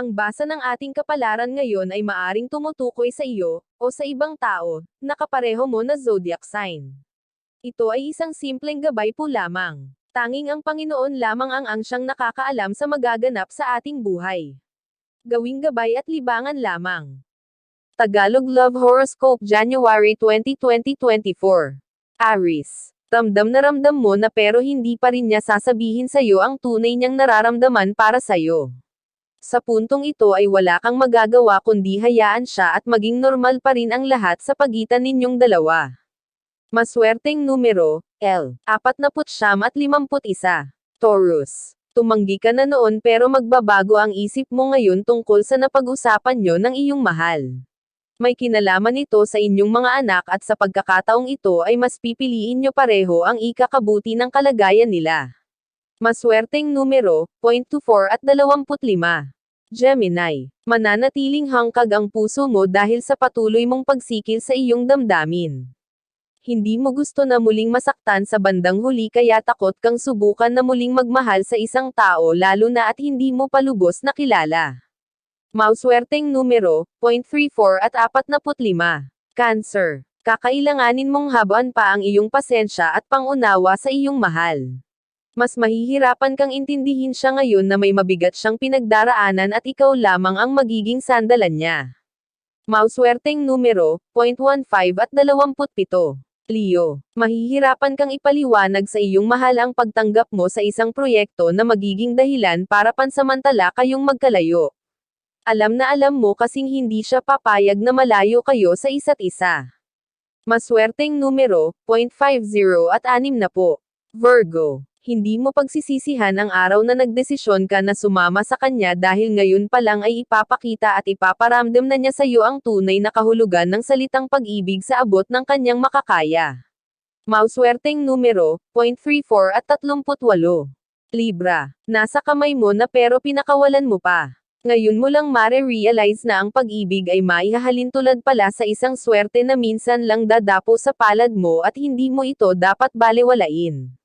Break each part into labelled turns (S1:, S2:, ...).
S1: Ang basa ng ating kapalaran ngayon ay maaring tumutukoy sa iyo, o sa ibang tao, na kapareho mo na zodiac sign. Ito ay isang simpleng gabay po lamang. Tanging ang Panginoon lamang ang siyang nakakaalam sa magaganap sa ating buhay. Gawing gabay at libangan lamang. Tagalog Love Horoscope January 20, 2024. Aries. Ramdam mo na pero hindi pa rin niya sasabihin sa'yo ang tunay niyang nararamdaman para sa'yo. Sa puntong ito ay wala kang magagawa kundi hayaan siya at maging normal pa rin ang lahat sa pagitan ninyong dalawa. Maswerteng numero, L. 49 at 51. Taurus. Tumanggi ka na noon pero magbabago ang isip mo ngayon tungkol sa napag-usapan nyo ng iyong mahal. May kinalaman ito sa inyong mga anak at sa pagkakataong ito ay mas pipiliin nyo pareho ang ikakabuti ng kalagayan nila. Maswerteng numero, 0.24 at 25. Gemini. Mananatiling hangkag ang puso mo dahil sa patuloy mong pagsikil sa iyong damdamin. Hindi mo gusto na muling masaktan sa bandang huli kaya takot kang subukan na muling magmahal sa isang tao lalo na at hindi mo pa lubos na kilala. Maswerteng numero, 0.34 at 45. Cancer. Kakailanganin mong habaan pa ang iyong pasensya at pangunawa sa iyong mahal. Mas mahihirapan kang intindihin siya ngayon na may mabigat siyang pinagdaraanan at ikaw lamang ang magiging sandalan niya. Maswerteng numero, 0.15 at 27. Leo. Mahihirapan kang ipaliwanag sa iyong mahal ang pagtanggap mo sa isang proyekto na magiging dahilan para pansamantala kayong magkalayo. Alam na alam mo kasing hindi siya papayag na malayo kayo sa isa't isa. Maswerteng numero, 0.50 at 60. Virgo. Hindi mo pagsisisihan ang araw na nagdesisyon ka na sumama sa kanya dahil ngayon pa lang ay ipapakita at ipaparamdam na niya sa iyo ang tunay na kahulugan ng salitang pag-ibig sa abot ng kanyang makakaya. Maswerteng numero, 0.34 at 38. Libra. Nasa kamay mo na pero pinakawalan mo pa. Ngayon mo lang mare-realize na ang pag-ibig ay maihahalin tulad pala sa isang swerte na minsan lang dadapo sa palad mo at hindi mo ito dapat balewalain.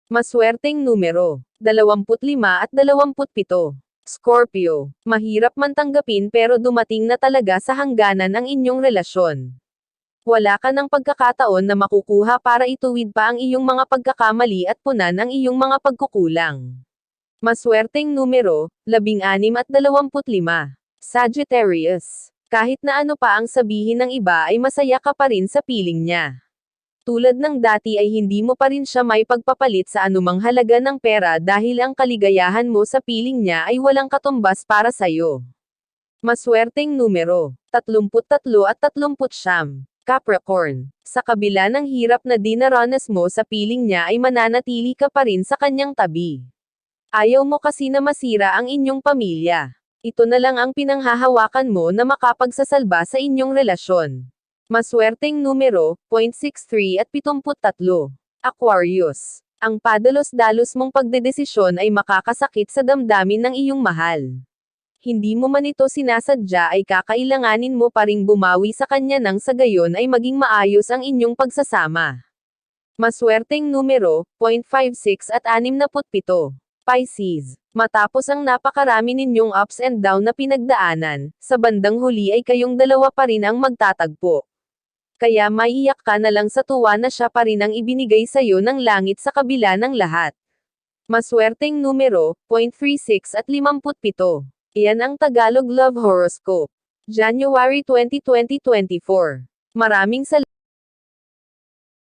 S1: Maswerteng numero, 25 at 27. Scorpio. Mahirap man tanggapin pero dumating na talaga sa hangganan ang inyong relasyon. Wala ka ng pagkakataon na makukuha para ituwid pa ang iyong mga pagkakamali at punan ang iyong mga pagkukulang. Maswerteng numero, 16 at 25. Sagittarius. Kahit na ano pa ang sabihin ng iba ay masaya ka pa rin sa piling niya. Tulad ng dati ay hindi mo pa rin siya may pagpapalit sa anumang halaga ng pera dahil ang kaligayahan mo sa piling niya ay walang katumbas para sa'yo. Maswerteng numero, 33 at 39. Capricorn. Sa kabila ng hirap na dinaranas mo sa piling niya ay mananatili ka pa rin sa kanyang tabi. Ayaw mo kasi na masira ang inyong pamilya. Ito na lang ang pinanghahawakan mo na makapagsasalba sa inyong relasyon. Maswerteng numero, 0.63 at 73. Aquarius. Ang padalos-dalos mong pagdedesisyon ay makakasakit sa damdamin ng iyong mahal. Hindi mo man ito sinasadya ay kakailanganin mo pa ring bumawi sa kanya nang sa gayon ay maging maayos ang inyong pagsasama. Maswerteng numero, 0.56 at 67. Pisces. Matapos ang napakarami ninyong ups and down na pinagdaanan, sa bandang huli ay kayong dalawa pa rin ang magtatagpo. Kaya maiyak ka na lang sa tuwa na siya pa rin ang ibinigay sa'yo ng langit sa kabila ng lahat. Maswerteng numero, 0.36 at 57. Iyan ang Tagalog Love Horoscope. January 20, 2024. Maraming salamat.